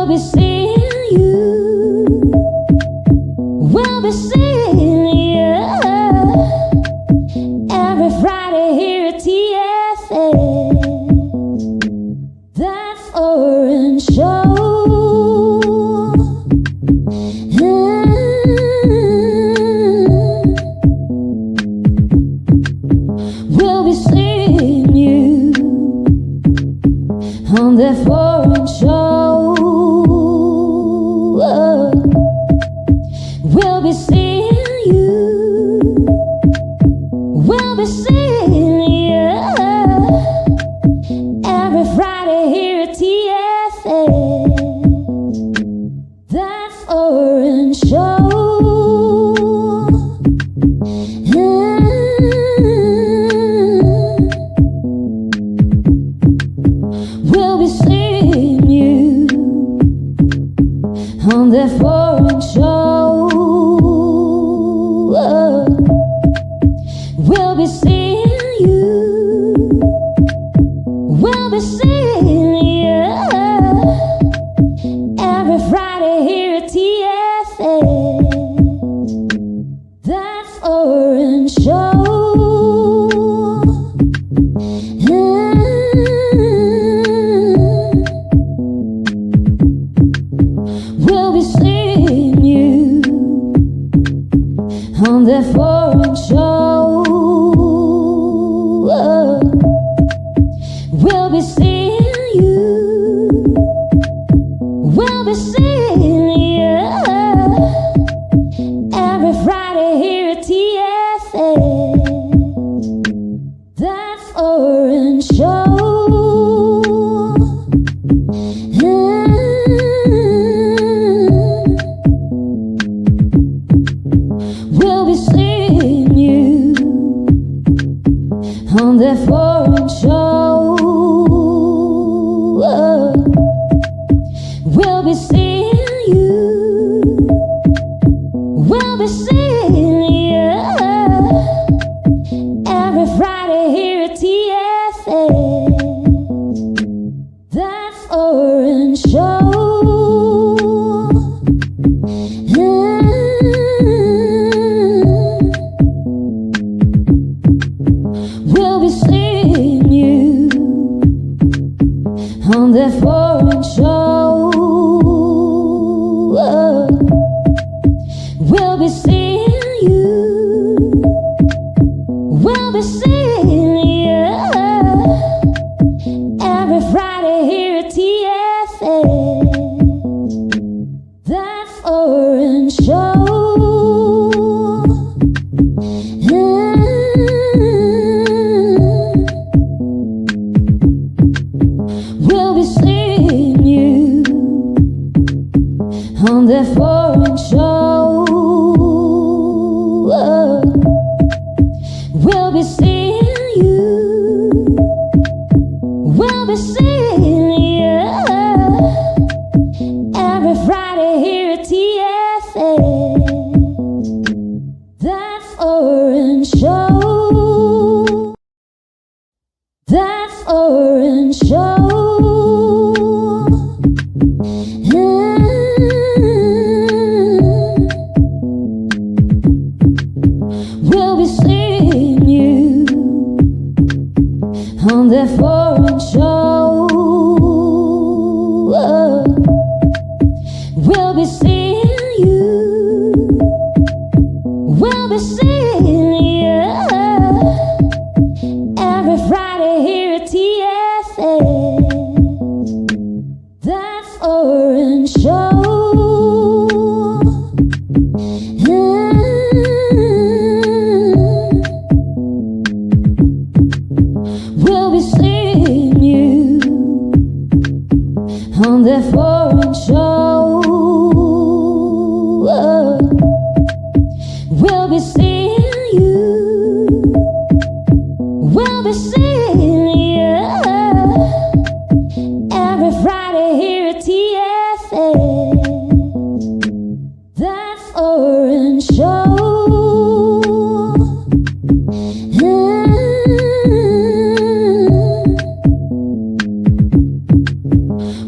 We'll be seeing you. We'll be seeing you every Friday here at TFS. That foreign show. We'll be seeing you on that foreign show. We'll be seeing you. We'll be seeing you every Friday here at TFS. That foreign show. We'll be seeing you on that foreign show. We'll be seeing you. We'll be seeing you every Friday here at TFS. That foreign show. We'll be seeing you on that foreign show. We'll be seeing you. We'll be seeing you every Friday here at TFS. That foreign show. We'll be seeing you on that foreign show. We'll be seeing you. We'll be seeing you every Friday here at TFS. That foreign show. We'll be seeing you on that foreign show. We'll be seeing you. We'll be seeing you every Friday here at TFS. That foreign show. We'll be seeing you on that foreign show. We'll be seeing you. We'll be seeing you every Friday here at TFS. That foreign show. That foreign show. We'll be seeing you on that foreign show. We'll be seeing you. We'll be seeing you every Friday here at TFS. That foreign show. We'll be seeing you on that foreign show. We'll be seeing you. We'll be seeing you every Friday here at TFS. That foreign show.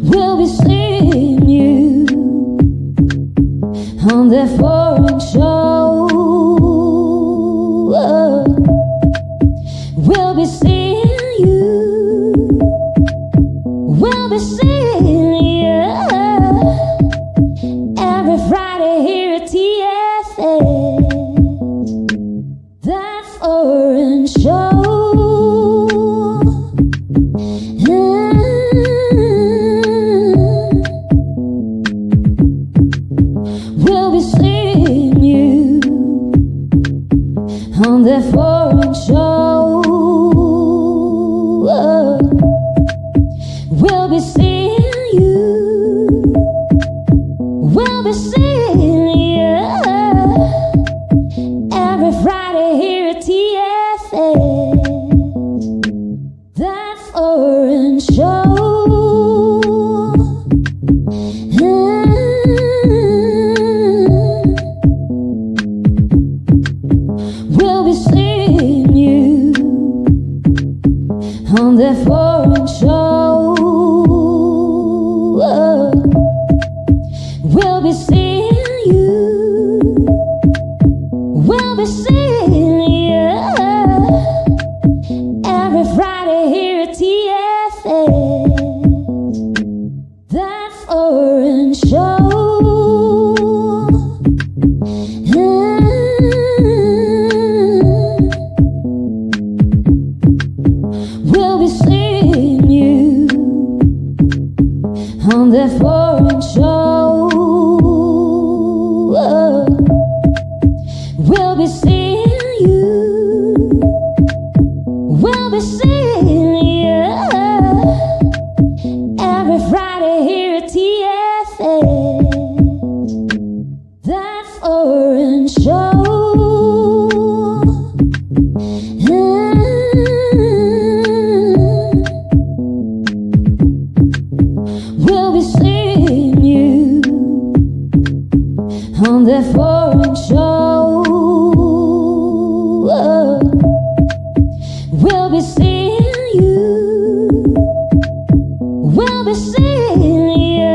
We'll be seeing you the foreign show. We'll be seeing you. We'll be seeing you every Friday here at TFS. That foreign show. We'll be seeing you on that foreign show. We'll be seeing you. We'll be seeing you every Friday here at TFS. That foreign show. We'll be seeing you on that foreign show. We'll be seeing you. We'll be seeing you every Friday here at TFS. That foreign show. We'll be seeing you on that foreign show. We'll be seeing you. We'll be seeing you every Friday here at TFS. That foreign show. We'll be seeing you on that foreign show. We'll be seeing you. We'll be seeing you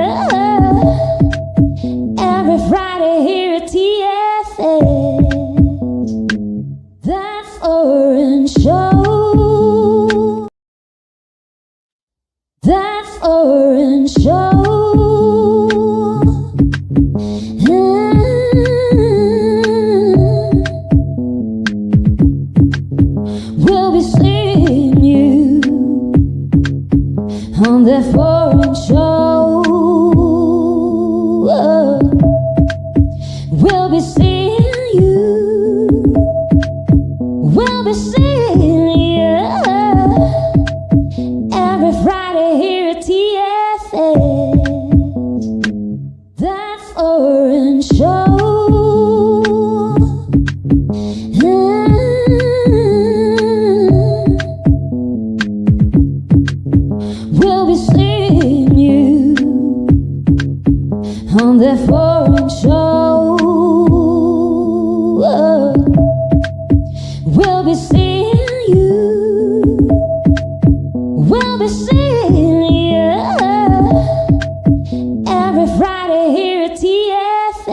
every Friday here at TFS. That foreign show. That foreign show. We'll be seeing you on that foreign show. We'll be seeing you. We'll be seeing you every Friday here at TFS. That foreign show. We'll be seeing you on that foreign show. We'll be seeing you. We'll be seeing you every Friday here at TFS.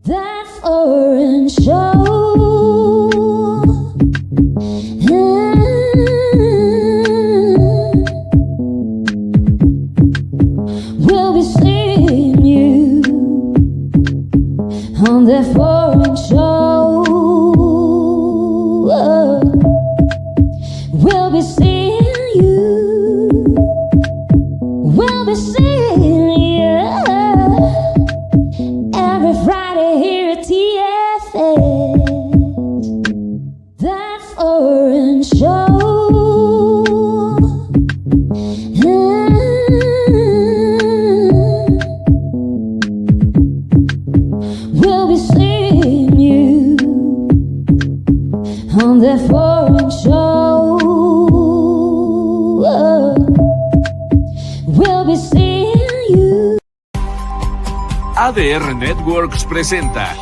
That foreign show. We'll be seeing you on that foreign show. We'll be seeing you. We'll be seeing you every Friday here at TFS. That foreign show. We'll be seeing you on that foreign show. We'll be seeing you. ADR Networks presenta.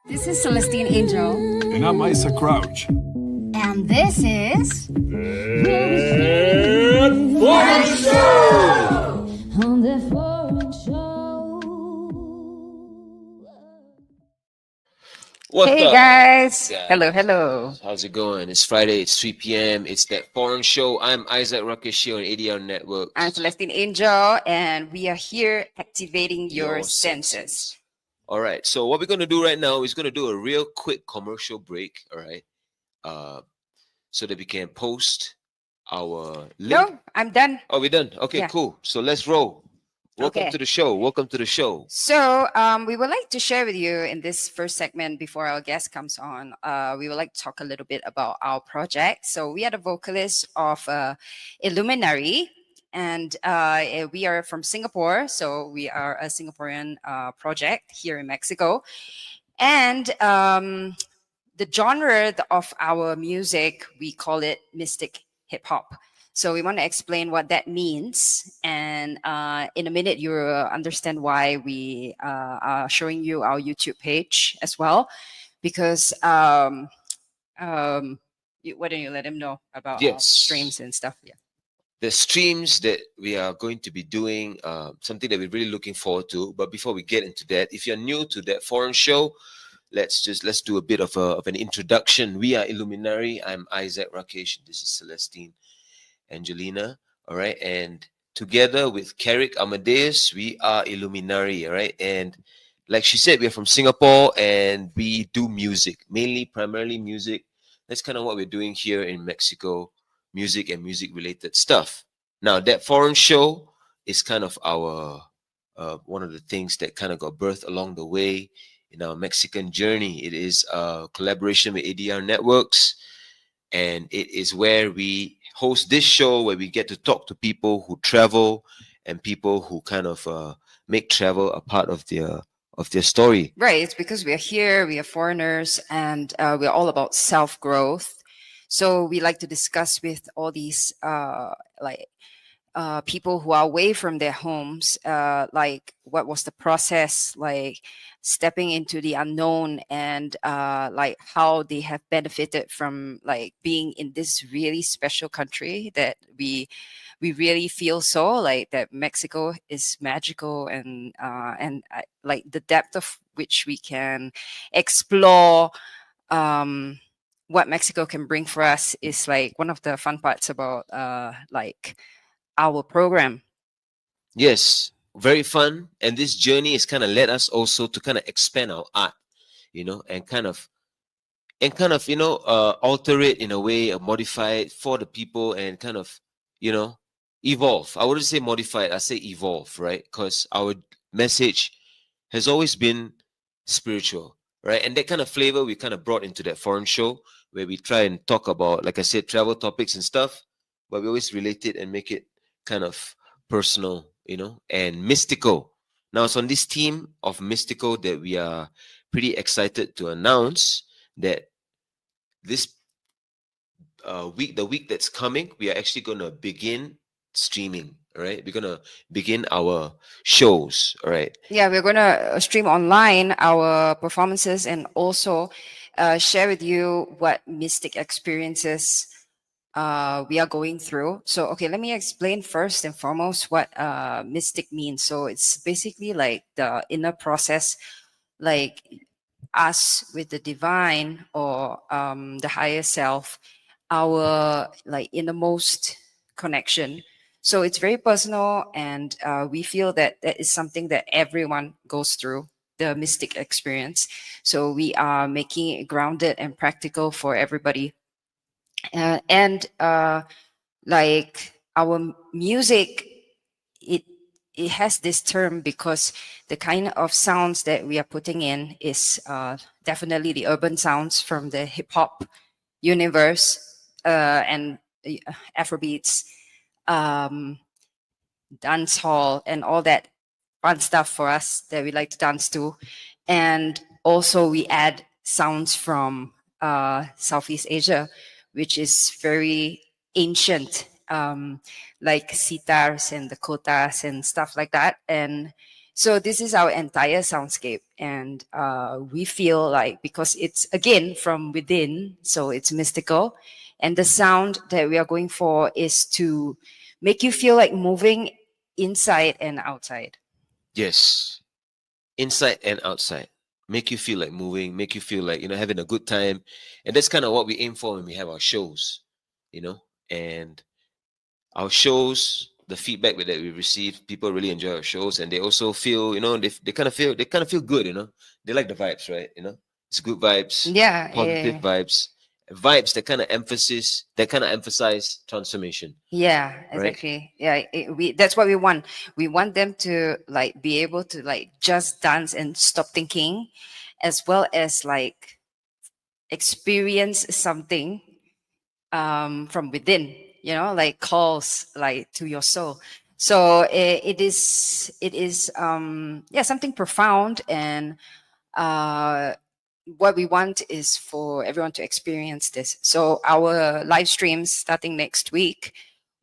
This is Celestine Angel. And I'm Isa Crouch. And this is... Foreign Show! What's Hey up, guys. guys? Hello, hello. How's it going? It's Friday. It's 3 p.m. It's that foreign show. I'm Isaac Rakesh here on ADR Network. I'm Celestine Angel, and we are here activating your Your senses. senses. All right. So what we're gonna do right now is gonna do a real quick commercial break. All right. So that we can post our link. No, I'm done. Oh, we're done. Okay, Yeah. cool. So let's roll. Welcome Okay. to the show. Welcome to the show. So, we would like to share with you in this first segment before our guest comes on. We would like to talk a little bit about our project. So, we are the vocalists of Illuminary, and we are from Singapore. So, we are a Singaporean project here in Mexico, and the genre of our music, we call it mystic hip hop. So we want to explain what that means, and in a minute you'll understand why we are showing you our YouTube page as well, because why don't you let him know about our Yes. streams and stuff? Yeah. The streams that we are going to be doing, something that we're really looking forward to. But before we get into that, if you're new to that foreign show, let's do a bit of an introduction. We are Illuminary. I'm Isaac Rakesh. This is Celestine Angelina. All right, and together with Carrick Amadeus, we are Illuminary. All right, and like she said, we're from Singapore and we do music, mainly, primarily music. That's kind of what we're doing here in Mexico, music and music related stuff. Now, that foreign show is kind of our one of the things that kind of got birthed along the way in our Mexican journey. It is a collaboration with ADR Networks, and it is where we host this show where we get to talk to people who travel and people who kind of make travel a part of their story. Right. It's because we are here, we are foreigners, and we're all about self growth. So we like to discuss with all these people who are away from their homes, like what was the process, like stepping into the unknown, and like how they have benefited from like being in this really special country that we really feel so like that Mexico is magical, and like the depth of which we can explore what Mexico can bring for us is like one of the fun parts about like our program. Yes, very fun. And this journey has kind of led us also to kind of expand our art, and alter it in a way, modify it for the people, and kind of, evolve. I wouldn't say modify it, I say evolve, right? Because our message has always been spiritual, right? And that kind of flavor we kind of brought into that foreign show where we try and talk about, like I said, travel topics and stuff, but we always relate it and make it kind of personal, and mystical. Now it's on this theme of mystical that we are pretty excited to announce that this the week that's coming, we are actually going to begin streaming. All right, we're gonna begin our shows. All right. Yeah, we're going to stream online our performances, and also share with you what mystic experiences we are going through. So, okay, let me explain first and foremost what mystic means. So, it's basically like the inner process, like us with the divine, or the higher self, our like innermost connection. So it's very personal, and we feel that that is something that everyone goes through, the mystic experience. So we are making it grounded and practical for everybody. And like our music, it it has this term because the kind of sounds that we are putting in is definitely the urban sounds from the hip hop universe, and Afrobeats, um, dance hall, and all that fun stuff for us that we like to dance to. And also, we add sounds from Southeast Asia, which is very ancient, like sitars and the kotas and stuff like that. And so, this is our entire soundscape. And we feel like, because it's again from within, so it's mystical. And the sound that we are going for is to make you feel like moving inside and outside. Yes, inside and outside. make you feel like moving, make you feel like, having a good time. And that's kind of what we aim for when we have our shows, and our shows, the feedback that we receive, people really enjoy our shows, and they also feel, they kind of feel good, they like the vibes, right? It's good vibes, Yeah, positive vibes that kind of emphasize transformation, yeah, right? exactly. Yeah, that's what we want. We want them to like be able to like just dance and stop thinking, as well as like experience something from within, like calls like to your soul. So it is yeah, something profound. And uh what we want is for everyone to experience this. So our live streams starting next week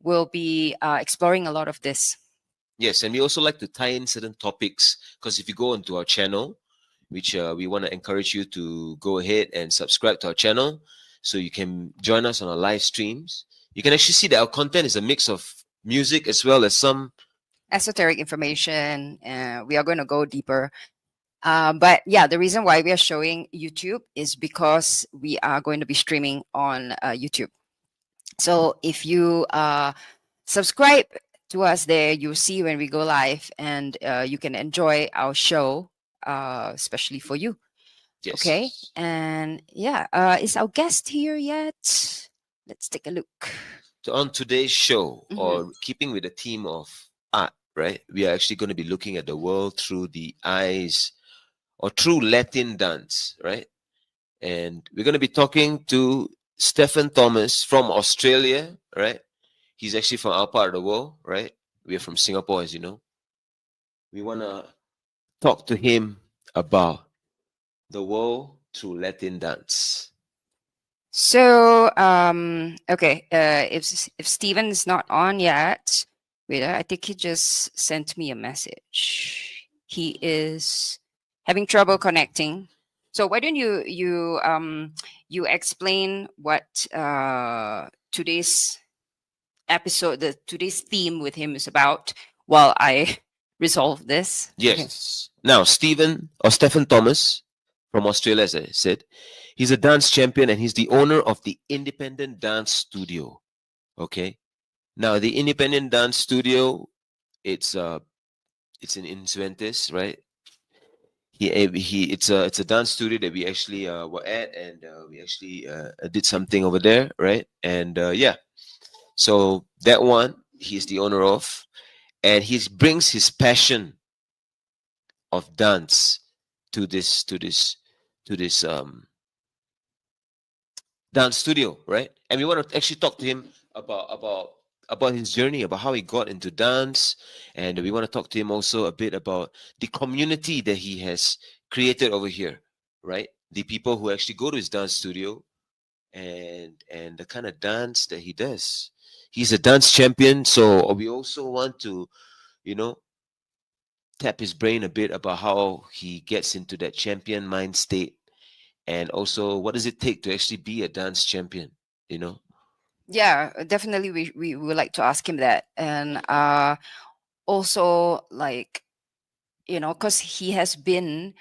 will be exploring a lot of this. Yes, and we also like to tie in certain topics, because if you go onto our channel, which we want to encourage you to go ahead and subscribe to our channel so you can join us on our live streams. You can actually see that our content is a mix of music as well as some. Esoteric information. We are going to go deeper. But yeah, the reason why we are showing YouTube is because we are going to be streaming on YouTube. So if you subscribe to us there, you'll see when we go live, and you can enjoy our show, especially for you. Yes. Okay. And yeah, is our guest here yet? Let's take a look. So on today's show, Mhm. or keeping with the theme of art, right, we are actually going to be looking at the world through the eyes, or through Latin dance, right? And we're going to be talking to Stephen Thomas from Australia, right? He's actually from our part of the world, right? We're from Singapore, as you know. We want to talk to him about the world through Latin dance. So, okay, if Steven's not on yet, wait, I think he just sent me a message. He is having trouble connecting. So why don't you explain what today's episode, today's theme with him is about, while I resolve this. Okay. Yes. Now, Stephen Thomas from Australia, as I said, he's a dance champion and he's the owner of the Independent Dance Studio. Okay. Now, the Independent Dance Studio, it's in Insuentes, right? It's a dance studio that we actually were at, and we actually did something over there, right? And yeah, so that one he's the owner of, and he brings his passion of dance to this dance studio, right? And we want to actually talk to him about his journey, about how he got into dance, and we want to talk to him also a bit about the community that he has created over here, right? The people who actually go to his dance studio, and the kind of dance that he does. He's a dance champion, so we also want to, you know, tap his brain a bit about how he gets into that champion mind state, and also what does it take to actually be a dance champion, you know. Yeah, definitely. We would like to ask him that. And also, like, because he has been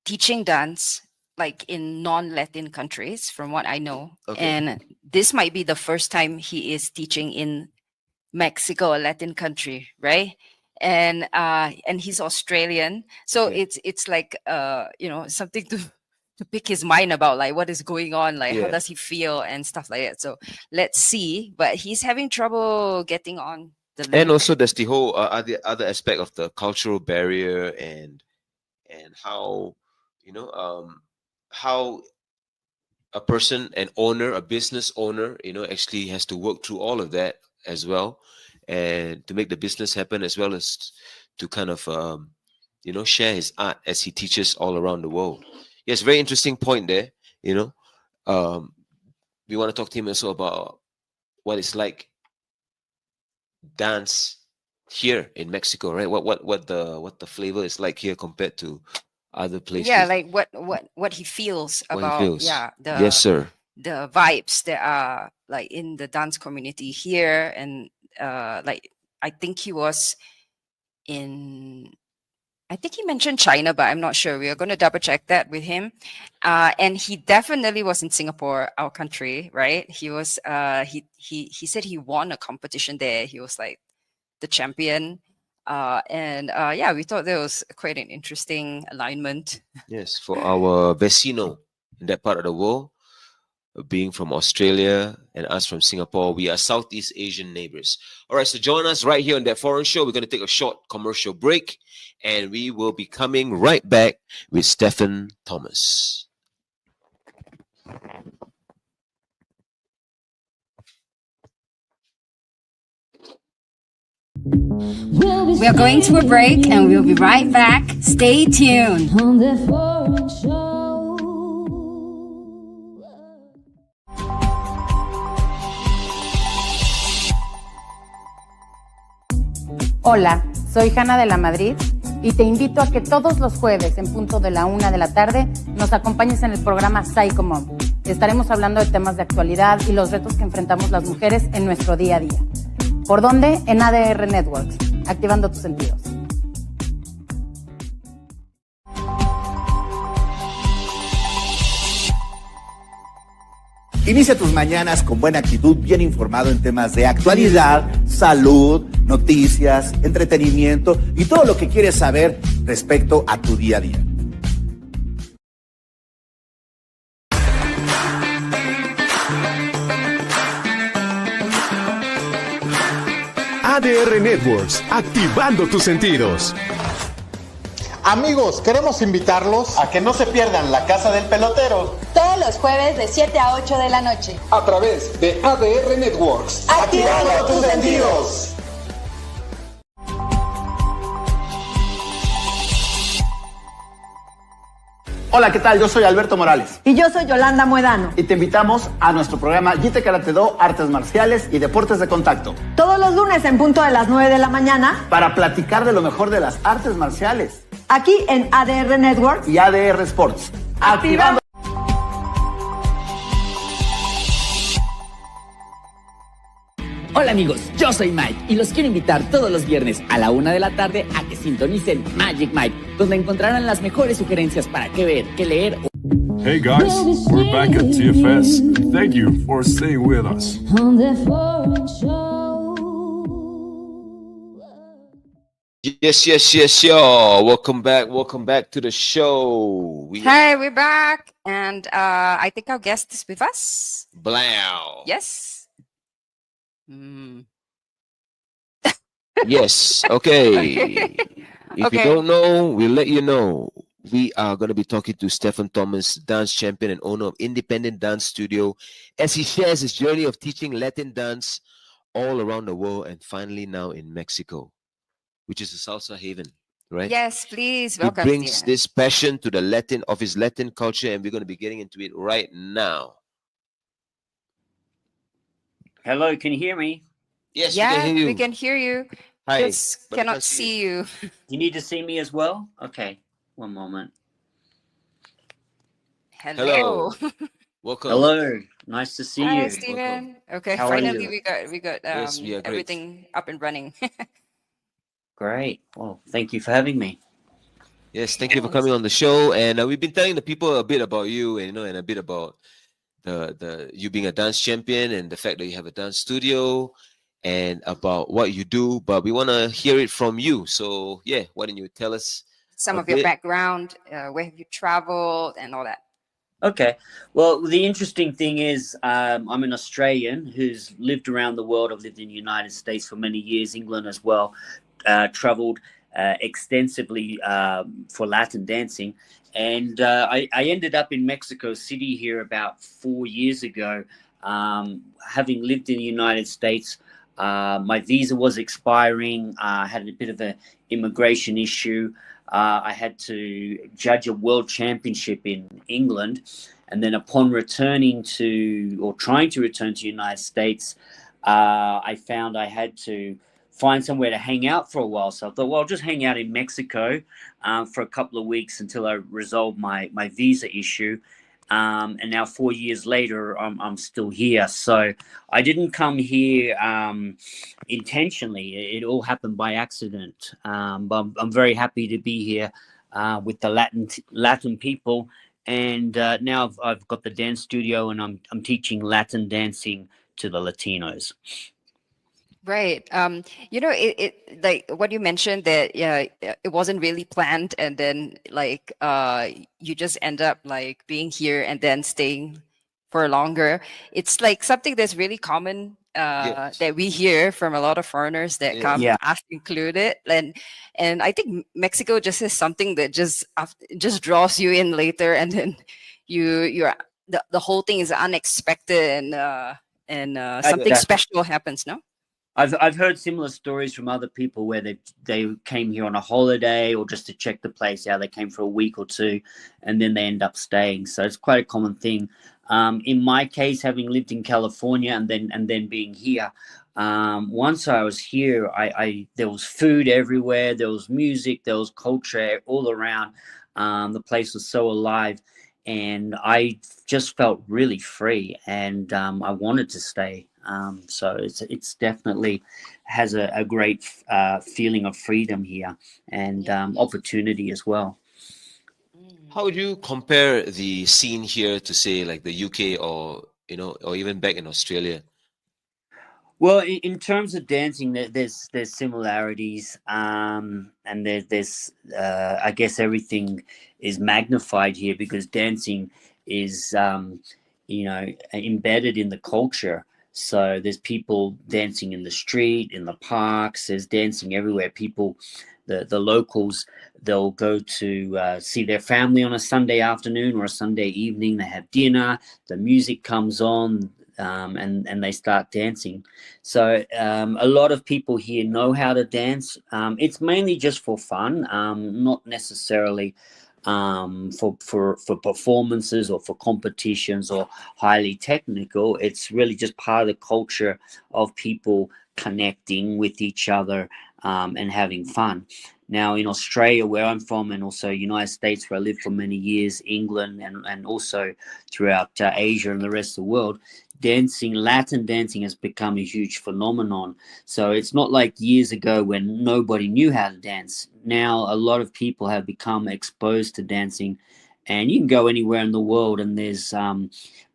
teaching dance like in non-Latin countries, from what I know. Okay. And this might be the first time he is teaching in Mexico, a Latin country, right? And he's Australian, so Okay. it's like something to pick his mind about, like what is going on, like how Yeah. does he feel and stuff like that. So let's see, but he's having trouble getting on the link. And also there's the whole other aspect of the cultural barrier, and how, how a person, an owner, a business owner, actually has to work through all of that as well, and to make the business happen, as well as to kind of share his art as he teaches all around the world. Yes, very interesting point there. you know um we want to talk to him also about what it's like dance here in Mexico, right? What the flavor is like here compared to other places. Yeah, like what he feels What he about, feels. yeah, Yes, sir. the vibes that are like in the dance community here. And like I think he was in I think he mentioned China, but I'm not sure. We are going to double check that with him. And he definitely was in Singapore, our country, right? He was. He said he won a competition there. He was like the champion. Yeah, we thought that was quite an interesting alignment. Yes, for our vecino in that part of the world, being from Australia and us from Singapore, we are Southeast Asian neighbors. All right, so join us right here on That Foreign Show. We're going to take a short commercial break, and we will be coming right back with Stephen Thomas. We are going to a break, and we'll be right back. Stay tuned. On the foreign show. Hola, soy Hanna de la Madrid y te invito a que todos los jueves en punto de la 1 de la tarde nos acompañes en el programa Psycho Mom. Estaremos hablando de temas de actualidad y los retos que enfrentamos las mujeres en nuestro día a día. ¿Por dónde? En ADR Networks, activando tus sentidos. Inicia tus mañanas con buena actitud, bien informado en temas de actualidad, salud, noticias, entretenimiento y todo lo que quieres saber respecto a tu día a día. ADR Networks, activando tus sentidos. Amigos, queremos invitarlos a que no se pierdan La Casa del Pelotero todos los jueves de 7 a 8 de la noche a través de ADR Networks. Activando tus sentidos. Hola, ¿qué tal? Yo soy Alberto Morales. Y yo soy Yolanda Muedano. Y te invitamos a nuestro programa Jite Karate Do, Artes Marciales y Deportes de Contacto. Todos los lunes en punto de las 9 de la mañana. Para platicar de lo mejor de las artes marciales. Aquí en ADR Networks y ADR Sports. Activando. Hola amigos, yo soy Mike y los quiero invitar todos los viernes a la 1 de la tarde a que sintonicen Magic Mike, donde encontrarán las mejores sugerencias para qué ver, qué leer. Hey guys, we're back at TFS. Thank you for staying with us. On the foreign show. Yes, y'all. Welcome back to the show. Hi, we're back, and I think our guest is with us. Blow. Yes. Mm. Yes. Okay. If Okay. you don't know, we'll let you know. We are going to be talking to Stephen Thomas, dance champion and owner of Independent Dance Studio, as he shares his journey of teaching Latin dance all around the world and finally now in Mexico, which is a salsa haven, right? Yes, please He welcome. brings Steven. this passion to his Latin culture, and we're going to be getting into it right now. Hello, can you hear me? Yes, Yeah, we can hear you. we can hear you. Hi, Just but I cannot can't see you. You need to see me as well? Okay, one moment. Hello. Welcome. Hello, nice to see Hi, you. Steven. Okay, How are finally you? we got Yes, we are great. everything up and running. Great. Well, thank you for having me. Yes, thank you for coming on the show. And we've been telling the people a bit about you, and and a bit about the you being a dance champion and the fact that you have a dance studio and about what you do. But we want to hear it from you. So yeah, why don't you tell us Some a of your bit? background, where have you traveled, and all that. Okay. Well, the interesting thing is I'm an Australian who's lived around the world. I've lived in the United States for many years, England as well, traveled extensively for Latin dancing. And I ended up in Mexico City here about 4 years ago. Having lived in the United States, my visa was expiring. I had a bit of an immigration issue. I had to judge a world championship in England. And then upon returning to, or trying to return to the United States, I found I had to find somewhere to hang out for a while. So I thought, well, I'll just hang out in Mexico for a couple of weeks until I resolve my visa issue. And now 4 years later, I'm still here. So I didn't come here intentionally. It all happened by accident. But I'm very happy to be here with the Latin people. And now I've got the dance studio, and I'm teaching Latin dancing to the Latinos. Right. It like what you mentioned that it wasn't really planned, and then like you just end up like being here and then staying for longer. It's like something that's really common that we hear from a lot of foreigners that come, Yeah. us included, and I think Mexico just is something that just draws you in later, and then you're the whole thing is unexpected, and something special happens. No. I've heard similar stories from other people where they came here on a holiday or just to check the place out. They came for a week or two, and then they end up staying. So it's quite a common thing. In my case, having lived in California and then being here, once I was here, I there was food everywhere. There was music. There was culture all around. The place was so alive, and I just felt really free, and I wanted to stay. So it's definitely has a great feeling of freedom here and opportunity as well. How would you compare the scene here to say like the UK or or even back in Australia? Well, in terms of dancing, there's similarities, and there's I guess everything is magnified here because dancing is embedded in the culture. So there's people dancing in the street, in the parks. There's dancing everywhere. People, the locals, they'll go to see their family on a Sunday afternoon or a Sunday evening. They have dinner. The music comes on. And they start dancing. So a lot of people here know how to dance. It's mainly just for fun, not necessarily for performances or for competitions or highly technical. It's really just part of the culture of people connecting with each other and having fun. Now in Australia, where I'm from, and also United States, where I lived for many years, England, and also throughout Asia and the rest of the world, Latin dancing has become a huge phenomenon. So it's not like years ago when nobody knew how to dance. Now a lot of people have become exposed to dancing, and you can go anywhere in the world and there's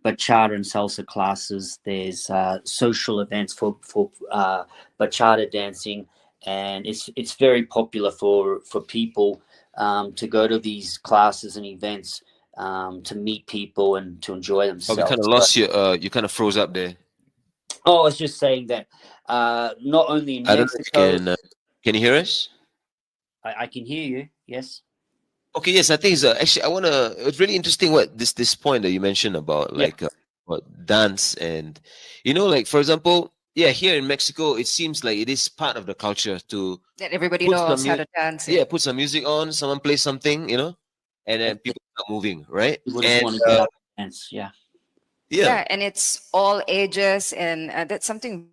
bachata and salsa classes. There's social events for bachata dancing, and it's very popular for people to go to these classes and events to meet people and to enjoy themselves. Oh, we kind of lost you. You kind of froze up there. Oh, I was just saying that not only in I don't know if Mexico. you can you hear us? I can hear you. Yes. Okay. Yes, I think it's actually I want to. It's really interesting what this point that you mentioned about like what dance and like for example, here in Mexico, it seems like it is part of the culture to that everybody knows how to dance. Yeah, put some music on, someone plays something, and then people start moving, right? People just want to get up and dance. Yeah, and it's all ages, and that's something.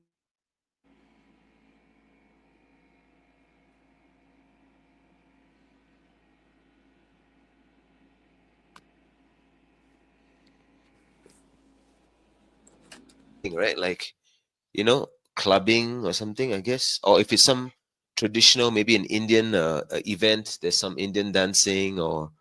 Right, like clubbing or something, I guess, or if it's some traditional, maybe an Indian event, there's some Indian dancing, or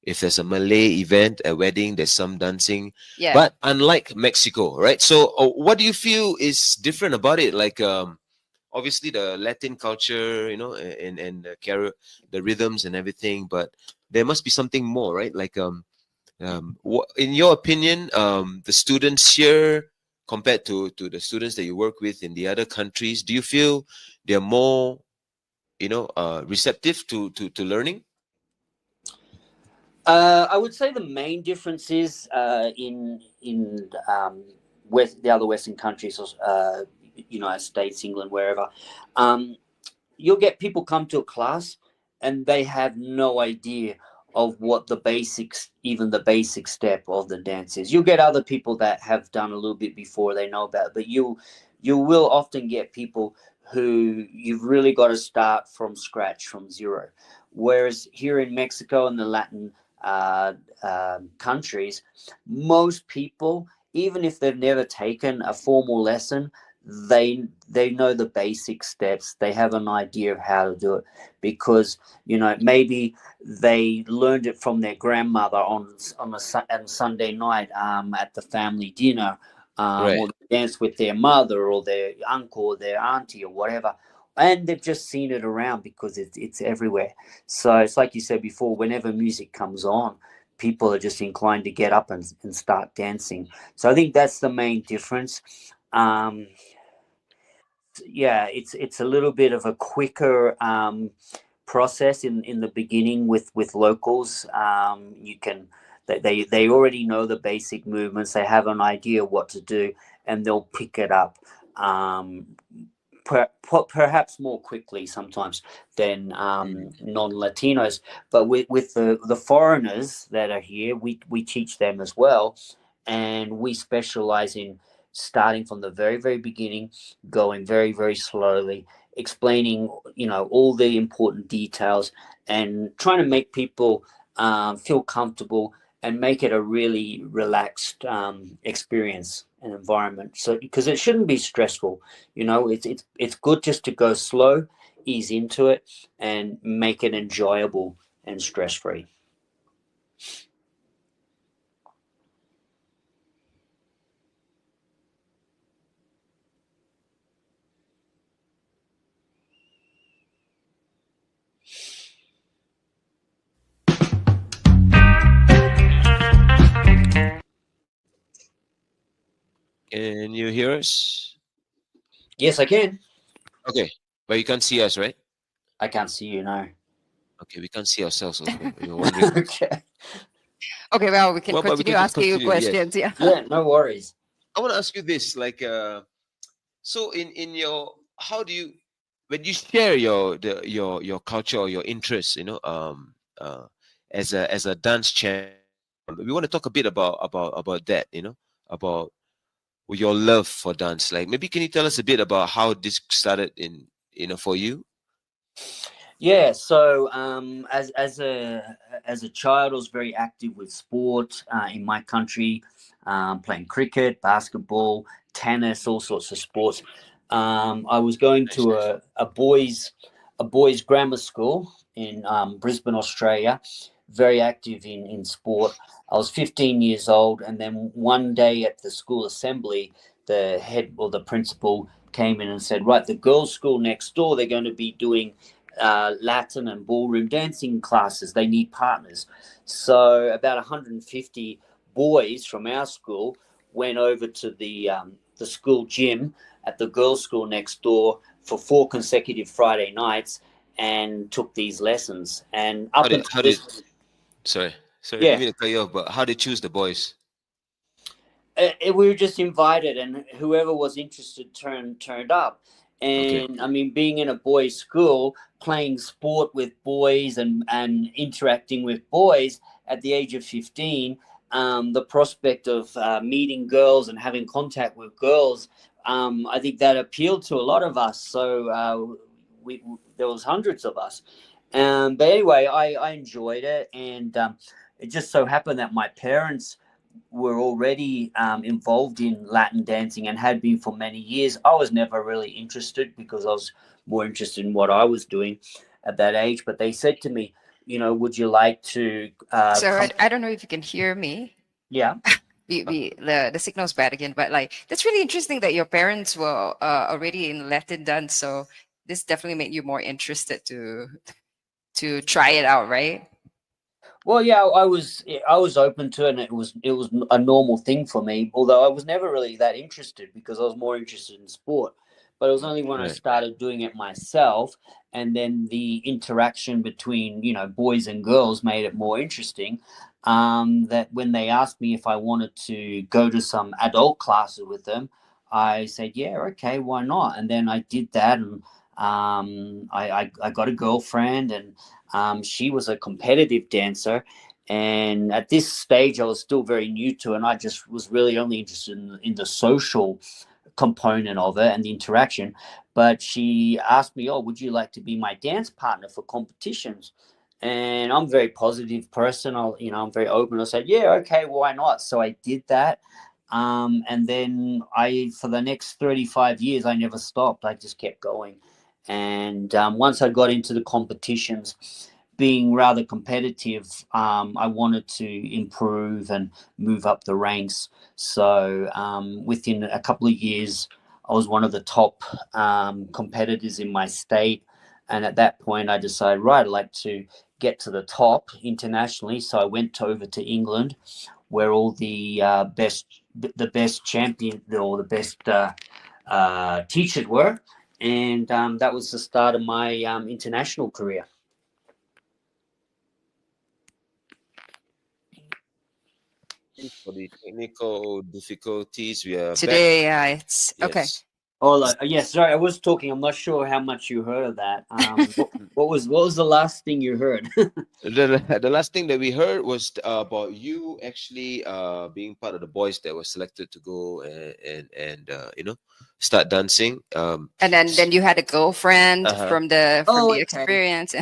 if there's a Malay event, a wedding, there's some dancing. Yeah. But unlike Mexico, right? So what do you feel is different about it? Like obviously the Latin culture, and the rhythms and everything, but there must be something more, right? Like what, in your opinion, the students here compared to the students that you work with in the other countries, do you feel they're more receptive to learning? I would say the main difference is in the other Western countries, United States, England, wherever. You'll get people come to a class and they have no idea of what the basic step of the dance is. You'll get other people that have done a little bit before, they know about it, but you will often get people who you've really got to start from scratch, from zero. Whereas here in Mexico and the Latin countries, most people, even if they've never taken a formal lesson, they know the basic steps. They have an idea of how to do it because maybe they learned it from their grandmother on Sunday night at the family dinner, Right. or they dance with their mother or their uncle or their auntie or whatever, and they've just seen it around because it's everywhere. So it's like you said before, whenever music comes on, people are just inclined to get up and start dancing. So I think that's the main difference. Yeah, it's a little bit of a quicker process in the beginning with locals. You can they already know the basic movements. They have an idea what to do, and they'll pick it up. Perhaps more quickly sometimes than non-Latinos, but with the foreigners that are here, we teach them as well, and we specialize in starting from the very very beginning, going very very slowly, explaining all the important details, and trying to make people feel comfortable and make it a really relaxed experience and environment. So because it shouldn't be stressful, it's good just to go slow, ease into it, and make it enjoyable and stress free. Can you hear us? Yes, I can. Okay, but you can't see us, right? I can't see you, no. Okay, we can't see ourselves also. We were wondering. Okay. Okay, well, we can Well, but we continue can just asking you continue, yes. questions. Yeah. Yeah, no worries. I want to ask you this, like, so in your, how do you, when you share your culture or your interests, as a dance champ, we want to talk a bit about that, about your love for dance. Like, maybe can you tell us a bit about how this started for you? Yeah, so as a child, I was very active with sport in my country, playing cricket, basketball, tennis, all sorts of sports. I was going to a boys grammar school in Brisbane, Australia. Very active in sport. I was 15 years old, and then one day at the school assembly, the head or the principal came in and said, "Right, the girls' school next door, they're going to be doing Latin and ballroom dancing classes. They need partners." So about 150 boys from our school went over to the school gym at the girls' school next door for 4 consecutive Friday nights and took these lessons. And up until this, sorry, Yeah. didn't mean to cut you off, but how did you choose the boys? We were just invited, and whoever was interested turned up. And I mean, being in a boys' school, playing sport with boys and interacting with boys at the age of 15, the prospect of meeting girls and having contact with girls, I think that appealed to a lot of us. So there was hundreds of us. But anyway, I enjoyed it, and it just so happened that my parents were already involved in Latin dancing and had been for many years. I was never really interested because I was more interested in what I was doing at that age. But they said to me, would you like to? So I don't know if you can hear me. Yeah. The signal's bad again, but like that's really interesting that your parents were already in Latin dance. So this definitely made you more interested to try it out, right? Well, yeah, I was open to it, and it was a normal thing for me. Although I was never really that interested because I was more interested in sport. But it was only when I started doing it myself, and then the interaction between boys and girls made it more interesting. That when they asked me if I wanted to go to some adult classes with them, I said, yeah, okay, why not? And then I did that, and I got a girlfriend, and she was a competitive dancer. And at this stage, I was still very new to it, and I just was really only interested in the social component of it and the interaction. But she asked me, "Oh, would you like to be my dance partner for competitions?" And I'm a very positive person. I'm very open. I said, yeah, okay, why not? So I did that. And then for the next 35 years, I never stopped. I just kept going. And once I got into the competitions, being rather competitive, I wanted to improve and move up the ranks. So within a couple of years, I was one of the top competitors in my state. And at that point, I decided, right, I'd like to get to the top internationally. So I went over to England, where all the best champion or the best teachers were, and that was the start of my international career. For the technical difficulties, we are Today, back. it's okay. Yes. Oh, yes. Sorry, I was talking. I'm not sure how much you heard of that. What was the last thing you heard? The last thing that we heard was about you actually being part of the boys that were selected to go and start dancing. And then you had a girlfriend Uh-huh. from the Okay. experience.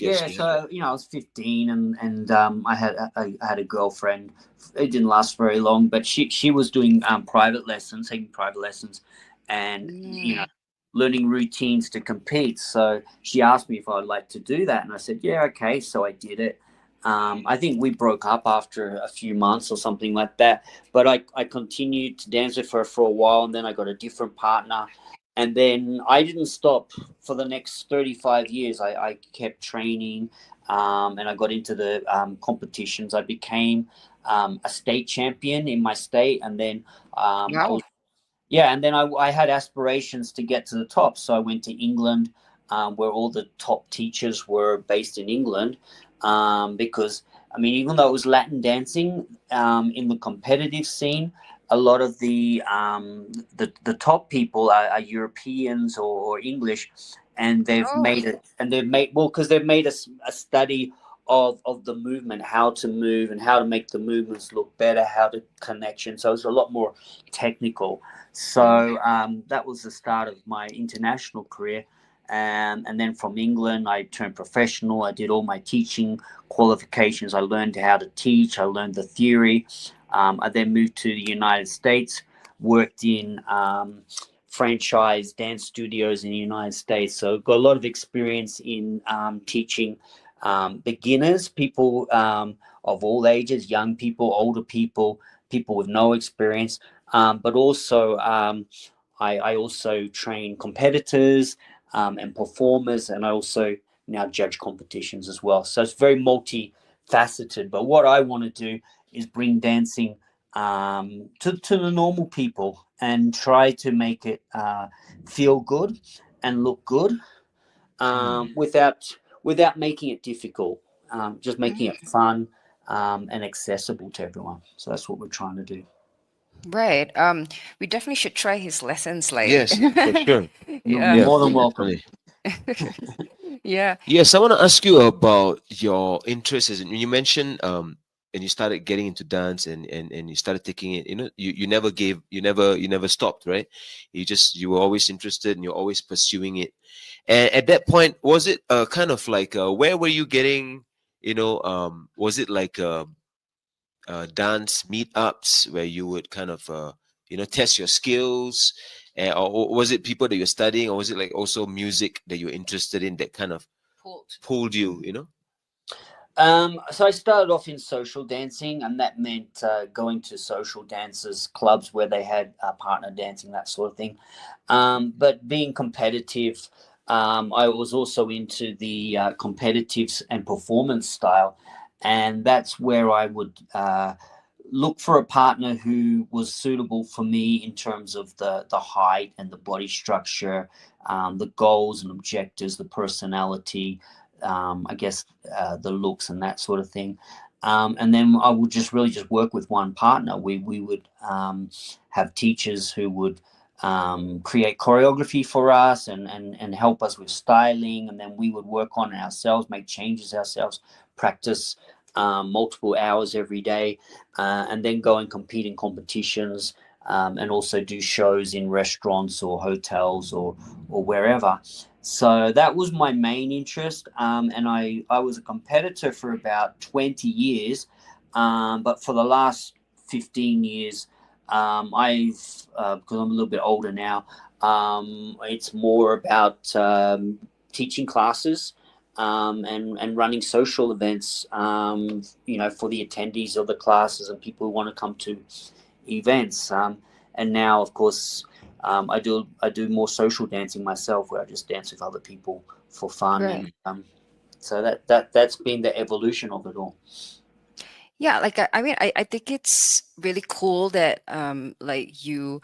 Yes, Yeah, you so I was 15 and I had a girlfriend. It didn't last very long, but she was doing private lessons, taking private lessons, and learning routines to compete. So she asked me if I'd like to do that, and I said, yeah, okay. So I did it. I think we broke up after a few months or something like that, but I continued to dance with her for a while, and then I got a different partner. And then I didn't stop for the next 35 years. I kept training and I got into the competitions. I became a state champion in my state. And then Wow. I had aspirations to get to the top. So I went to England where all the top teachers were based in England because, I mean, even though it was Latin dancing in the competitive scene, a lot of the top people are Europeans or English, and they've made it, and because they've made a study of the movement, how to move and how to make the movements look better, how to connection. So it's a lot more technical. So that was the start of my international career. And then from England, I turned professional. I did all my teaching qualifications. I learned how to teach. I learned the theory. I then moved to the United States, worked in franchise dance studios in the United States. So got a lot of experience in teaching beginners, people of all ages, young people, older people, people with no experience. But also, I also train competitors and performers, and I also now judge competitions as well. So it's very multifaceted. But what I want to do is bring dancing to the normal people and try to make it feel good and look good without making it difficult, just making it fun and accessible to everyone. So that's what we're trying to do. Right. We definitely should try his lessons. Like, yes, for sure. yeah. More than welcome. Yeah. Yes, I want to ask you about your interests. When you mentioned and you started getting into dance and you started taking it, you never stopped, right? You were always interested and you're always pursuing it. And at that point, was it kind of like where were you getting, was it like dance meetups where you would kind of test your skills, or was it people that you're studying, or was it like also music that you're interested in that kind of pulled you? So I started off in social dancing, and that meant going to social dancers clubs where they had partner dancing, that sort of thing. But being competitive, I was also into the competitive and performance style, and that's where I would look for a partner who was suitable for me in terms of the height and the body structure, the goals and objectives, the personality, I guess the looks and that sort of thing. And then I would just work with one partner. We would have teachers who would create choreography for us and help us with styling. And then we would work on it ourselves, make changes ourselves, practice multiple hours every day, and then go and compete in competitions, and also do shows in restaurants or hotels or wherever. So that was my main interest, and I was a competitor for about 20 years, but for the last 15 years, I've because I'm a little bit older now, it's more about teaching classes and running social events, for the attendees of the classes and people who want to come to events. And now, of course, I do more social dancing myself, where I just dance with other people for fun, Right. and so that's been the evolution of it all. Yeah, like I mean, I think it's really cool that like you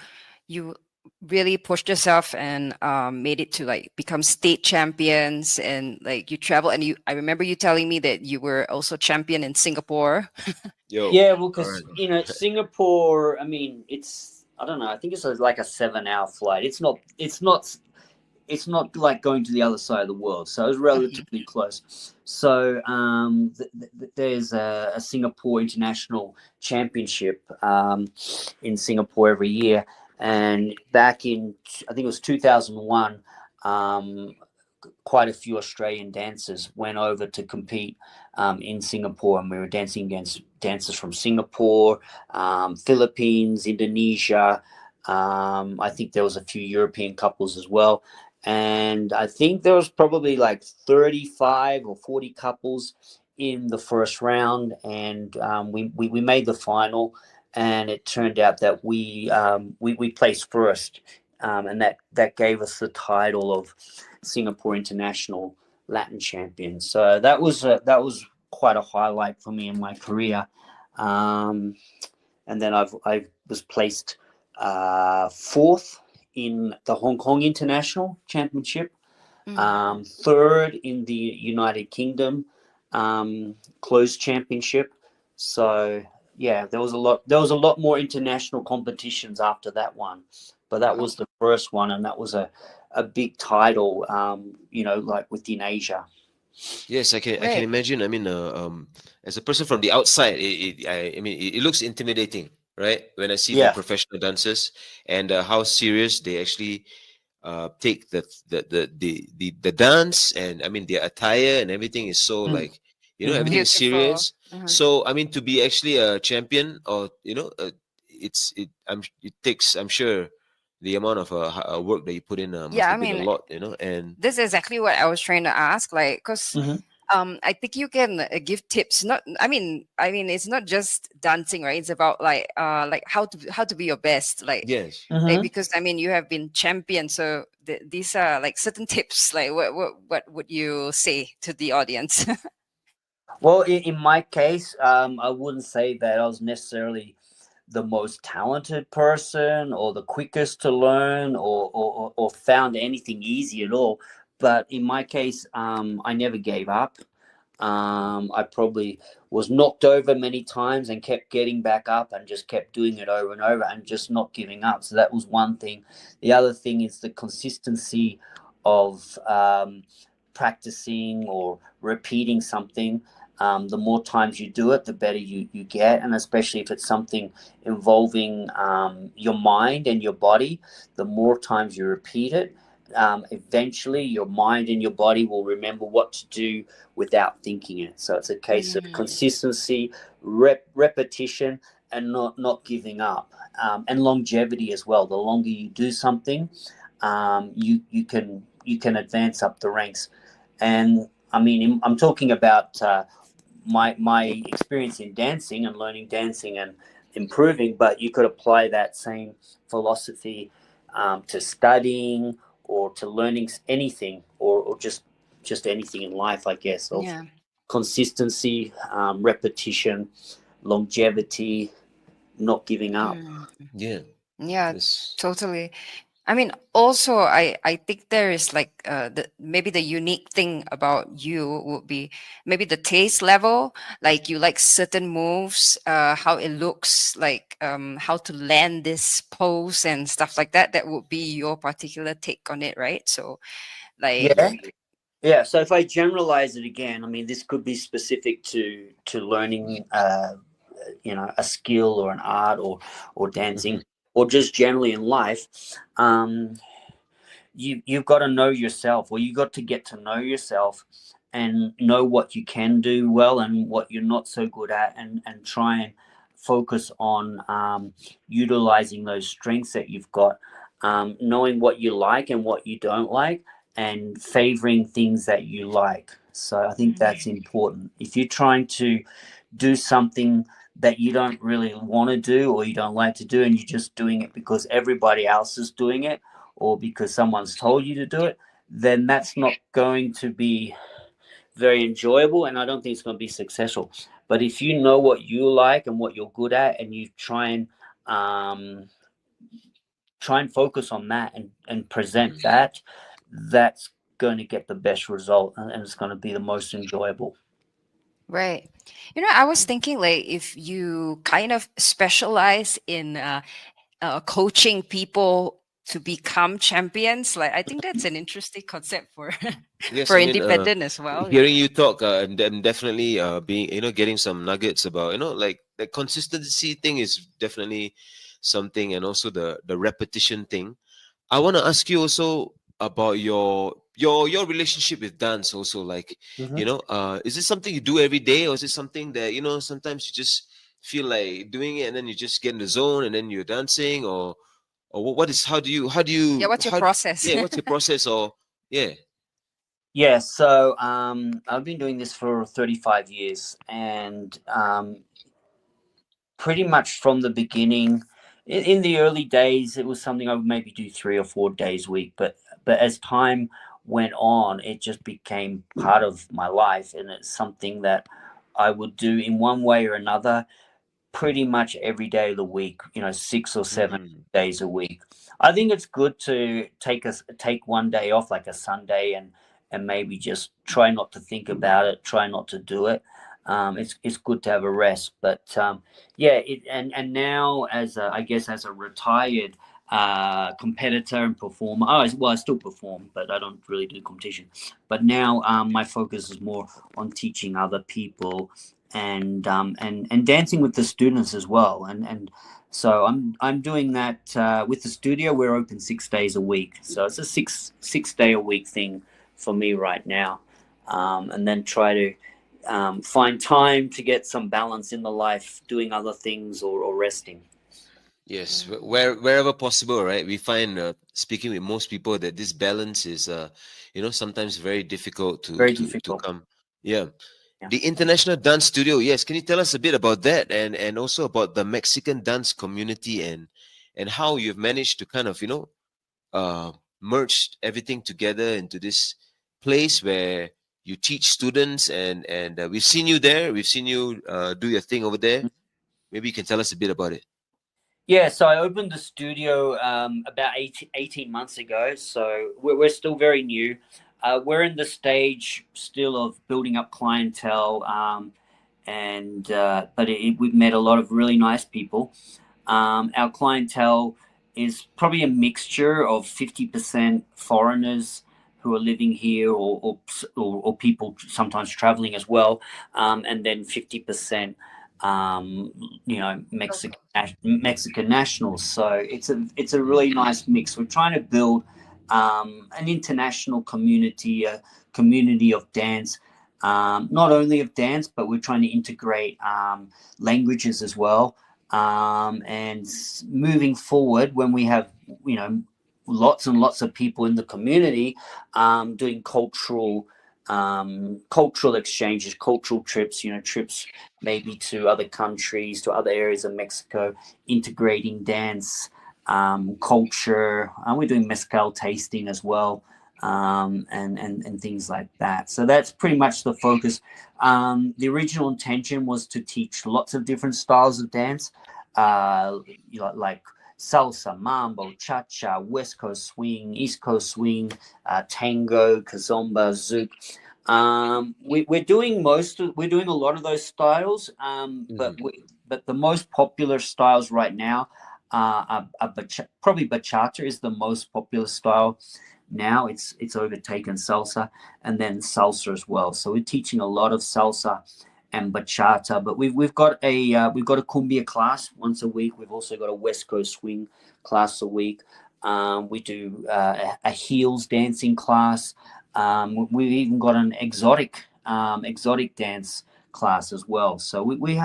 really pushed yourself and made it to like become state champions, and like you travel, and I remember you telling me that you were also champion in Singapore. Yo, Yeah, well, all because right. Singapore, I mean, I don't know, I think it's like a 7-hour flight. It's not like going to the other side of the world, so it's relatively close. So there's a Singapore International Championship in Singapore every year, and back in, I think it was 2001, quite a few Australian dancers went over to compete in Singapore, and we were dancing against dancers from Singapore, Philippines, Indonesia. I think there was a few European couples as well. And I think there was probably like 35 or 40 couples in the first round, and we made the final, and it turned out that we placed first, and that gave us the title of Singapore International Latin Champion. So that was quite a highlight for me in my career. And then I was placed fourth in the Hong Kong International Championship, third in the United Kingdom closed championship. So yeah, there was a lot more international competitions after that one, but that was the first one, and that was a big title, like within Asia. Yes, I can Right. imagine. I mean, as a person from the outside, I mean, it looks intimidating, right? When I see the Yeah. professional dancers and how serious they actually take the dance, and I mean their attire and everything is so like everything is Beautiful. serious. So I mean to be actually a champion, or it takes, I'm sure, the amount of work that you put in must Yeah, I have been a mean, lot, and this is exactly what I was trying to ask, like, because I think you can give tips. Not, I mean, it's not just dancing, right? It's about like how to be your best, yes. like, because I mean, you have been champion, so these are like certain tips. Like, what would you say to the audience? Well, in my case, I wouldn't say that I was necessarily the most talented person or the quickest to learn, or found anything easy at all. But in my case, I never gave up. I probably was knocked over many times and kept getting back up and just kept doing it over and over and just not giving up. So that was one thing. The other thing is the consistency of practicing or repeating something. The more times you do it, the better you get. And especially if it's something involving your mind and your body, the more times you repeat it, eventually your mind and your body will remember what to do without thinking it. So it's a case of consistency, repetition, and not giving up, and longevity as well. The longer you do something, you can advance up the ranks. And I mean, I'm talking about my experience in dancing and learning dancing and improving, but you could apply that same philosophy to studying or to learning anything, or just anything in life, I guess, of Yeah. consistency, repetition, longevity, not giving up. Yeah. Yeah, Yes. totally. I mean, also, I think there is like maybe the unique thing about you would be maybe the taste level. Like you like certain moves, how it looks like, how to land this pose and stuff like that. That would be your particular take on it, right? So, like, Yeah. So if I generalize it again, I mean, this could be specific to learning, a skill or an art or dancing, or just generally in life. you've got to know yourself, or you got to get to know yourself and know what you can do well and what you're not so good at, and try and focus on utilizing those strengths that you've got, knowing what you like and what you don't like, and favoring things that you like. So I think that's important. If you're trying to do something that you don't really want to do or you don't like to do, and you're just doing it because everybody else is doing it or because someone's told you to do it, then that's not going to be very enjoyable, and I don't think it's going to be successful. But if you know what you like and what you're good at, and you try and focus on that and present that, that's going to get the best result, and it's going to be the most enjoyable. Right. You know, I was thinking like if you kind of specialize in coaching people to become champions, like I think that's an interesting concept for Yes, for I mean, independent as well. hearing you talk, and then definitely being, getting some nuggets about, like the consistency thing is definitely something, and also the repetition thing. I want to ask you also about your relationship with dance also, like, is it something you do every day, or is it something that, sometimes you just feel like doing it and then you just get in the zone and then you're dancing, or what is, how do you Yeah, what's your how, process? yeah, what's your process, or yeah. Yeah, so I've been doing this for 35 years, and pretty much from the beginning, in the early days, it was something I would maybe do 3 or 4 days a week. But as time went on, it just became part of my life, and it's something that I would do in one way or another pretty much every day of the week, 6 or 7 days a week. I think it's good to take one day off, like a Sunday, and maybe just try not to think about it, try not to do it. It's good to have a rest. But yeah, and now as I guess as a retired competitor and performer, I still perform, but I don't really do competition. But now my focus is more on teaching other people and dancing with the students as well, and so I'm doing that with the studio. We're open 6 days a week, so it's a six day a week thing for me right now, and then try to find time to get some balance in the life, doing other things or resting. Yes, wherever possible, right? We find, speaking with most people, that this balance is, sometimes very difficult to come. Yeah. The International Dance Studio. Yes, can you tell us a bit about that, and also about the Mexican dance community, and how you've managed to kind of merge everything together into this place where you teach students, and we've seen you there. We've seen you do your thing over there. Maybe you can tell us a bit about it. Yeah, so I opened the studio about 18 months ago, so we're still very new. We're in the stage still of building up clientele, but we've met a lot of really nice people. Our clientele is probably a mixture of 50% foreigners who are living here, or people sometimes traveling as well, and then 50%. Mexican nationals. So it's a really nice mix. We're trying to build an international community, a community of dance, not only of dance, but we're trying to integrate languages as well. And moving forward, when we have lots and lots of people in the community doing cultural exchanges, cultural trips, trips maybe to other countries, to other areas of Mexico, integrating dance, culture, and we're doing mezcal tasting as well, and things like that. So that's pretty much the focus. The original intention was to teach lots of different styles of dance, like salsa, mambo, cha-cha, West Coast swing, East Coast swing, tango, kizomba, zouk. We're doing a lot of those styles, but the most popular styles right now are probably bachata is the most popular style now. It's overtaken salsa, and then salsa as well. So we're teaching a lot of salsa and bachata, but we've got a cumbia class once a week. We've also got a West Coast swing class a week. We do a heels dancing class. We've even got an exotic dance class as well. So we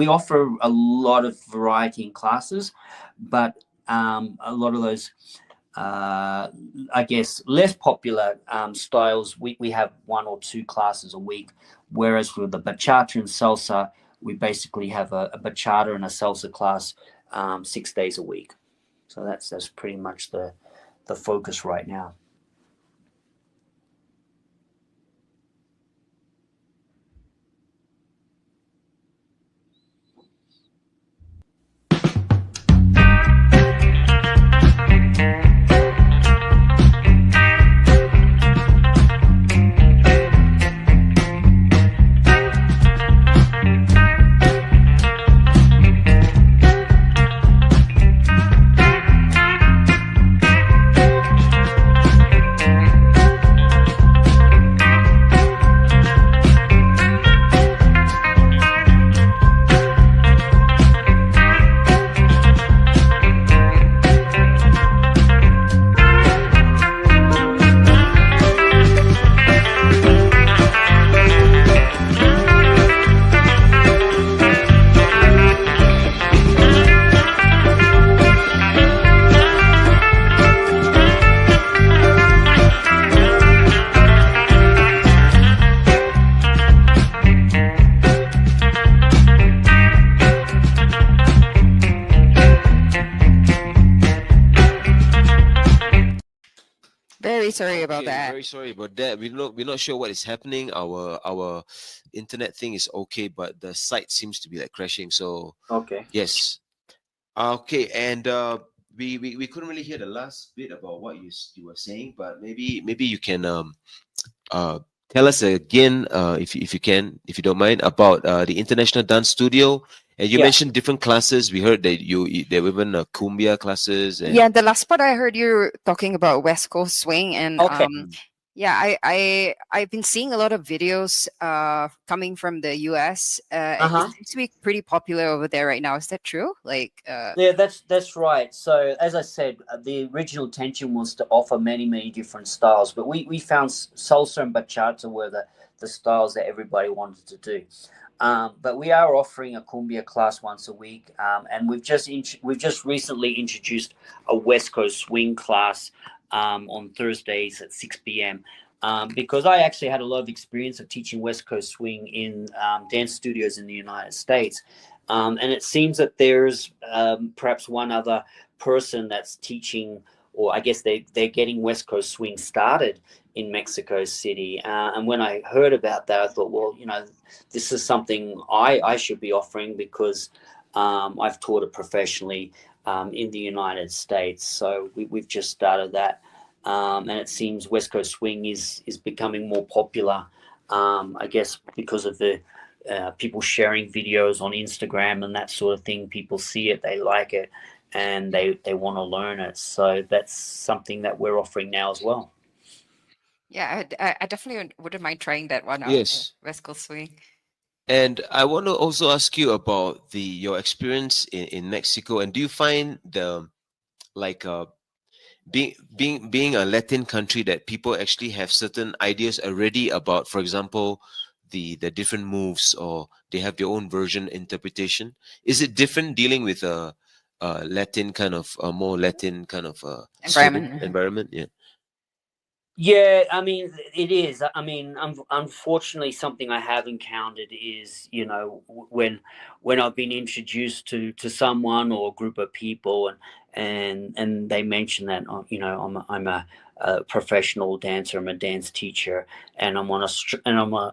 offer a lot of variety in classes, but a lot of those I guess less popular styles, we have 1 or 2 classes a week, whereas for the bachata and salsa, we basically have a bachata and a salsa class 6 days a week. So that's pretty much the focus right now. Very sorry about Okay, that. very sorry about that. We're not sure what is happening. Our internet thing is okay, but the site seems to be like crashing. So Okay. yes. Okay, and we couldn't really hear the last bit about what you were saying, but maybe you can uh tell us again, if you can, if you don't mind, about the International Dance Studio. And you Yeah. mentioned different classes. We heard that there were even cumbia classes. And Yeah, the last part I heard you talking about West Coast swing, and Okay. yeah, I've been seeing a lot of videos coming from the US. And Uh-huh. it seems to be pretty popular over there right now. Is that true? Like Yeah, that's right. So as I said, the original intention was to offer many different styles, but we found salsa and bachata were the styles that everybody wanted to do. But we are offering a cumbia class once a week, and we've just recently introduced a West Coast swing class on Thursdays at 6 p.m. Because I actually had a lot of experience of teaching West Coast swing in dance studios in the United States. And it seems that there's perhaps one other person that's teaching, or I guess they're getting West Coast swing started in Mexico City. And when I heard about that, I thought, well, this is something I should be offering, because I've taught it professionally in the United States. So we've just started that. And it seems West Coast swing is becoming more popular, I guess, because of the people sharing videos on Instagram and that sort of thing. People see it, they like it, and they want to learn it. So that's something that we're offering now as well. yeah, I definitely wouldn't mind trying that one out. Yes. West Coast swing. And I want to also ask you about your experience in Mexico. And do you find being a Latin country that people actually have certain ideas already about, for example, the different moves, or they have their own version interpretation? Is it different dealing with a Latin kind of more Latin kind of environment? Yeah. Yeah, I mean, it is. I mean, unfortunately, something I have encountered is, when I've been introduced to someone or a group of people, and they mention that, I'm a professional dancer, I'm a dance teacher, and I'm an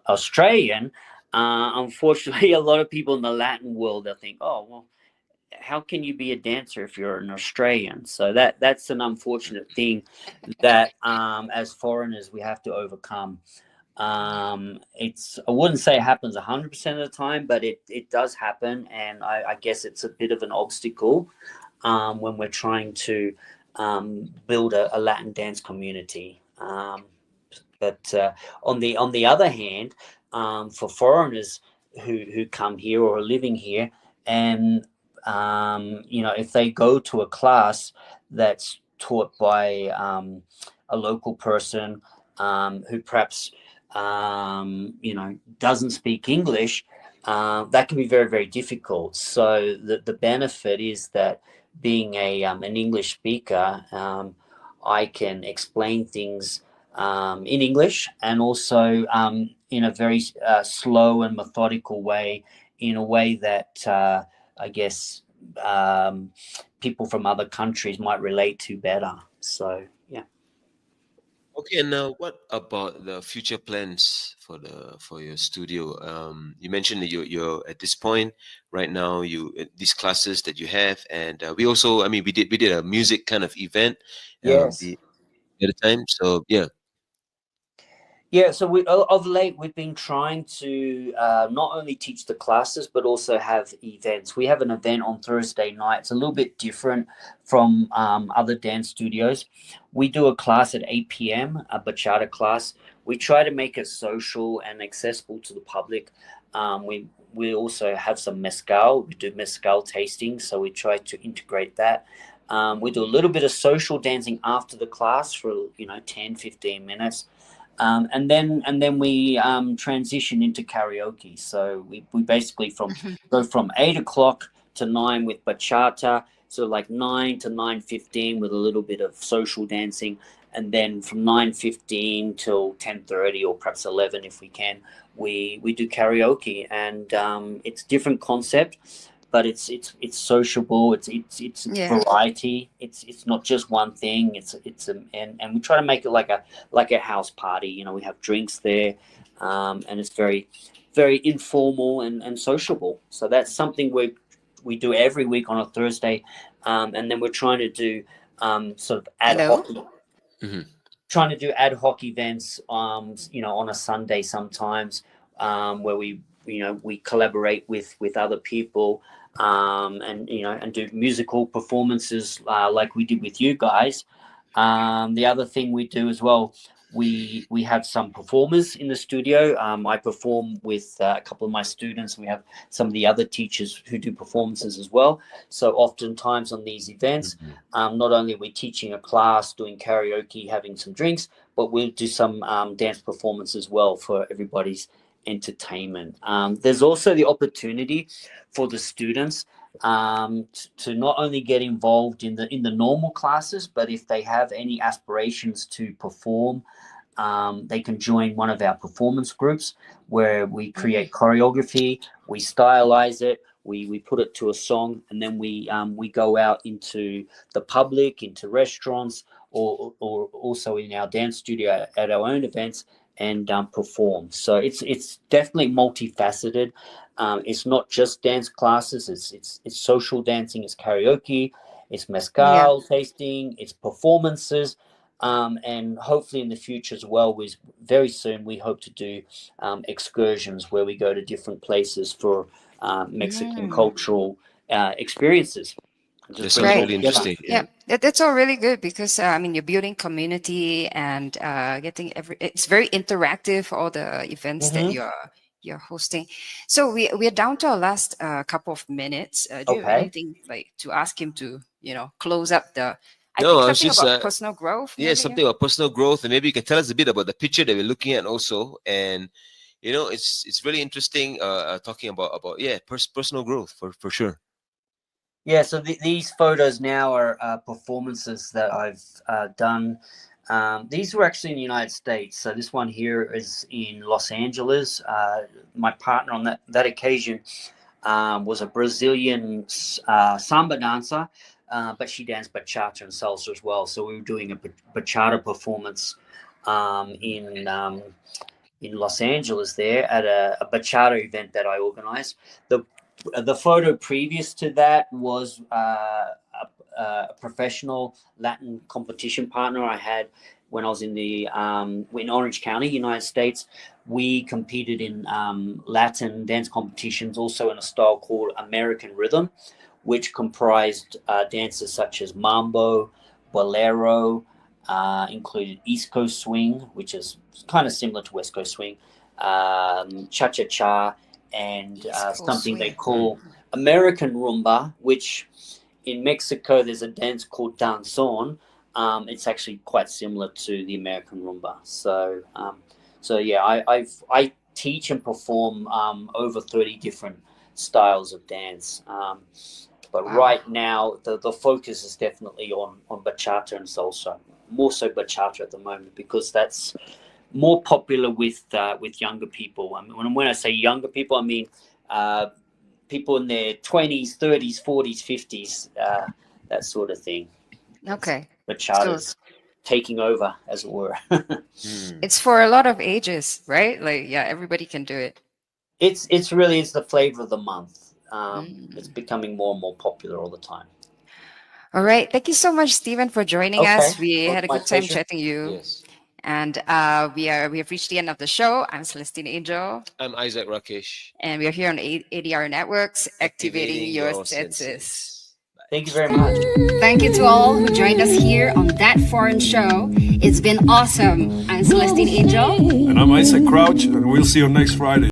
Australian. Unfortunately, a lot of people in the Latin world, they think, oh well, how can you be a dancer if you're an Australian? So that's an unfortunate thing that as foreigners we have to overcome. I wouldn't say it happens 100% of the time, but it does happen, and I guess it's a bit of an obstacle when we're trying to build a Latin dance community. But on the other hand, for foreigners who come here or are living here, and if they go to a class that's taught by a local person who perhaps doesn't speak English, that can be very, very difficult. So the benefit is that being an English speaker, I can explain things in English, and also in a very slow and methodical way, in a way that I guess people from other countries might relate to better. So yeah. Okay, and now what about the future plans for your studio? You mentioned that you're at this point right now. These classes that you have, and we also, I mean, we did a music kind of event, Yes. the other time. So yeah. Yeah, so of late we've been trying to not only teach the classes but also have events. We have an event on Thursday night. It's a little bit different from other dance studios. We do a class at 8 p.m., a bachata class. We try to make it social and accessible to the public. We also have some mezcal. We do mezcal tasting, so we try to integrate that. We do a little bit of social dancing after the class for 10, 15 minutes. And then we transition into karaoke. So we basically go from 8 o'clock to 9 with bachata, so like 9 to 9:15 with a little bit of social dancing, and then from 9:15 till 10:30 or perhaps 11 if we can, we do karaoke, and it's different concept. But it's sociable. It's variety. It's not just one thing. And we try to make it like a house party. We have drinks there, and it's very, very informal and sociable. So that's something we do every week on a Thursday, and then we're trying to do sort of ad hoc. Trying to do ad hoc events, on a Sunday sometimes, where we collaborate with other people, and do musical performances like we did with you guys. The other thing we do as well, we have some performers in the studio. I perform with a couple of my students. We have some of the other teachers who do performances as well. So oftentimes on these events, not only are we teaching a class, doing karaoke, having some drinks, but we'll do some dance performance as well for everybody's entertainment. There's also the opportunity for the students to not only get involved in the normal classes, but if they have any aspirations to perform, they can join one of our performance groups where we create choreography, we stylize it, we put it to a song, and then we go out into the public, into restaurants, or also in our dance studio at our own events, and perform. So it's definitely multifaceted. It's not just dance classes. It's social dancing. It's karaoke. It's mezcal tasting. It's performances, and hopefully in the future as well. Very soon we hope to do excursions where we go to different places for Mexican cultural experiences. That sounds really interesting. Yeah, that's all really good because you're building community and getting it's very interactive, all the events that you're hosting. So we're down to our last couple of minutes. Do you have anything like to ask him to close up the? I think something about personal growth. Yeah, something about personal growth, and maybe you can tell us a bit about the picture that we're looking at also. And it's really interesting talking about personal growth for sure. Yeah, so these photos now are performances that I've done. These were actually in the United States. So this one here is in Los Angeles. My partner on that occasion was a Brazilian samba dancer, but she danced bachata and salsa as well. So we were doing a bachata performance in Los Angeles there at a bachata event that I organized. The photo previous to that was a professional Latin competition partner I had when I was in Orange County, United States. We competed in Latin dance competitions, also in a style called American Rhythm, which comprised dances such as mambo, bolero, included East Coast swing, which is kind of similar to West Coast swing, cha-cha-cha, and something they call American rumba, which in Mexico there's a dance called danzón. It's actually quite similar to the American rumba. So yeah, I teach and perform over 30 different styles of dance. But right now, the focus is definitely on bachata and salsa, more so bachata at the moment, because that's more popular with younger people. I mean, when I say younger people, I mean people in their 20s, 30s, 40s, 50s, that sort of thing. Okay. Bachata's taking over, as it were. It's for a lot of ages, right? Like, yeah, everybody can do it. It's really the flavor of the month. It's becoming more and more popular all the time. All right. Thank you so much, Stephen, for joining us. We had a My good time pleasure. chatting you. Yes. And we have reached the end of the show. I'm Celestine Angel. I'm Isaac Rakesh. And we are here on ADR Networks, activating your senses. Thank you very much. Thank you to all who joined us here on That Foreign Show. It's been awesome. I'm Celestine Angel. And I'm Isaac Crouch, and we'll see you next Friday.